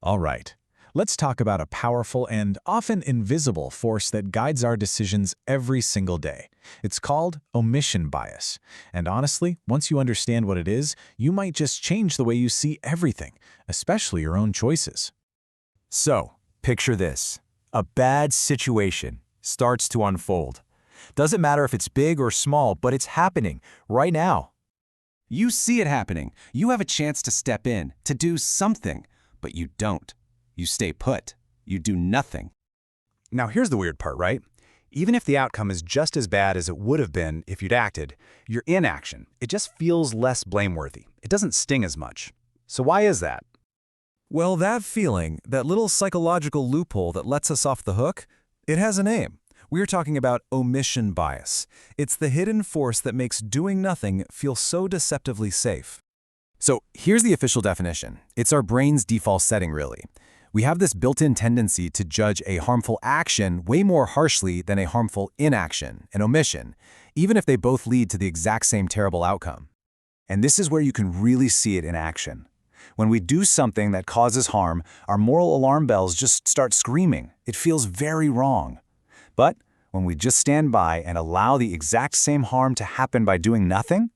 All right, let's talk about a powerful and often invisible force that guides our decisions every single day. It's called omission bias. And honestly, once you understand what it is, you might just change the way you see everything, especially your own choices. So, picture this. A bad situation starts to unfold. Doesn't matter if it's big or small, but it's happening right now. You see it happening. You have a chance to step in, to do something, but you don't. You stay put. You do nothing. Now here's the weird part, right? Even if the outcome is just as bad as it would have been if you'd acted, your inaction, it just feels less blameworthy. It doesn't sting as much. So why is that? Well, that feeling, that little psychological loophole that lets us off the hook, it has a name. We're talking about omission bias. It's the hidden force that makes doing nothing feel so deceptively safe. So here's the official definition. It's our brain's default setting, really. We have this built-in tendency to judge a harmful action way more harshly than a harmful inaction, an omission, even if they both lead to the exact same terrible outcome. And this is where you can really see it in action. When we do something that causes harm, our moral alarm bells just start screaming. It feels very wrong. But when we just stand by and allow the exact same harm to happen by doing nothing,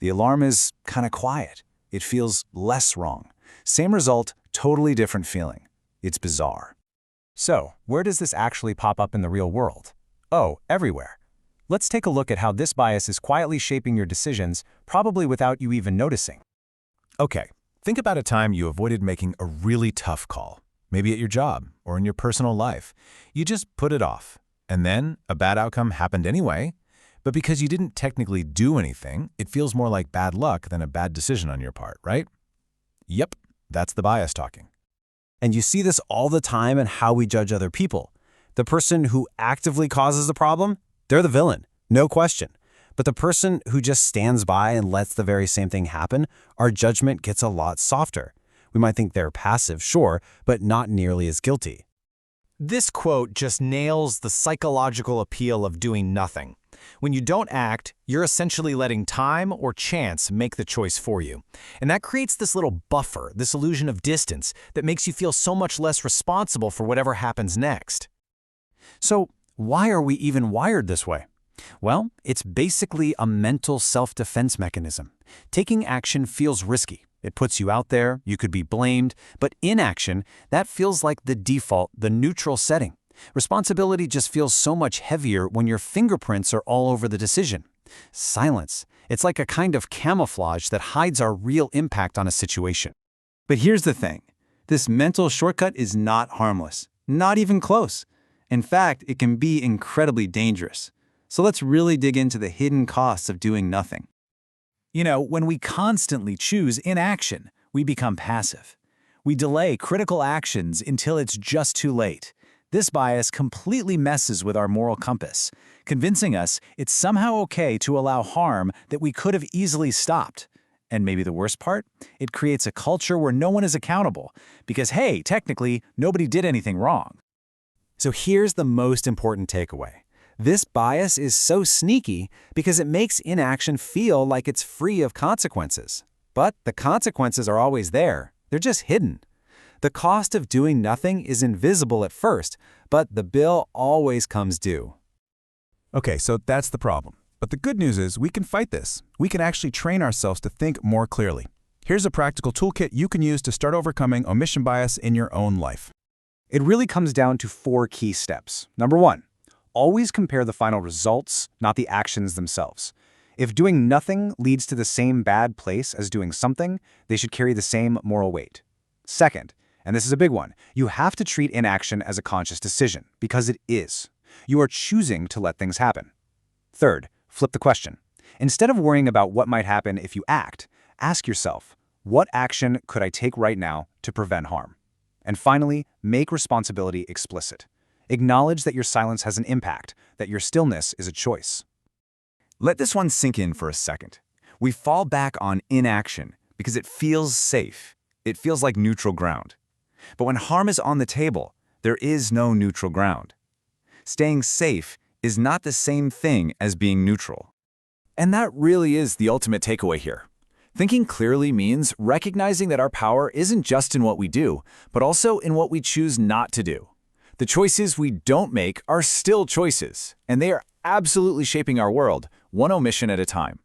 the alarm is kind of quiet. It feels less wrong. Same result, totally different feeling. It's bizarre. So, where does this actually pop up in the real world? Oh, everywhere. Let's take a look at how this bias is quietly shaping your decisions, probably without you even noticing. Okay, think about a time you avoided making a really tough call, maybe at your job or in your personal life. You just put it off, and then a bad outcome happened anyway, but because you didn't technically do anything, it feels more like bad luck than a bad decision on your part, right? Yep, that's the bias talking. And you see this all the time in how we judge other people. The person who actively causes the problem, they're the villain, no question. But the person who just stands by and lets the very same thing happen, our judgment gets a lot softer. We might think they're passive, sure, but not nearly as guilty. This quote just nails the psychological appeal of doing nothing. When you don't act, you're essentially letting time or chance make the choice for you. And that creates this little buffer, this illusion of distance, that makes you feel so much less responsible for whatever happens next. So, why are we even wired this way? Well, it's basically a mental self-defense mechanism. Taking action feels risky. It puts you out there, you could be blamed, but inaction, that feels like the default, the neutral setting. Responsibility just feels so much heavier when your fingerprints are all over the decision. Silence. It's like a kind of camouflage that hides our real impact on a situation. But here's the thing. This mental shortcut is not harmless. Not even close. In fact, it can be incredibly dangerous. So let's really dig into the hidden costs of doing nothing. You know, when we constantly choose inaction, we become passive. We delay critical actions until it's just too late. This bias completely messes with our moral compass, convincing us it's somehow okay to allow harm that we could have easily stopped. And maybe the worst part? It creates a culture where no one is accountable, because hey, technically, nobody did anything wrong. So here's the most important takeaway. This bias is so sneaky because it makes inaction feel like it's free of consequences. But the consequences are always there. They're just hidden. The cost of doing nothing is invisible at first, but the bill always comes due. Okay, so that's the problem. But the good news is we can fight this. We can actually train ourselves to think more clearly. Here's a practical toolkit you can use to start overcoming omission bias in your own life. It really comes down to 4 key steps. Number 1, always compare the final results, not the actions themselves. If doing nothing leads to the same bad place as doing something, they should carry the same moral weight. Second, and this is a big one, you have to treat inaction as a conscious decision, because it is. You are choosing to let things happen. Third, flip the question. Instead of worrying about what might happen if you act, ask yourself, what action could I take right now to prevent harm? And finally, make responsibility explicit. Acknowledge that your silence has an impact, that your stillness is a choice. Let this one sink in for a second. We fall back on inaction because it feels safe. It feels like neutral ground. But when harm is on the table, there is no neutral ground. Staying safe is not the same thing as being neutral. And that really is the ultimate takeaway here. Thinking clearly means recognizing that our power isn't just in what we do, but also in what we choose not to do. The choices we don't make are still choices, and they are absolutely shaping our world, one omission at a time.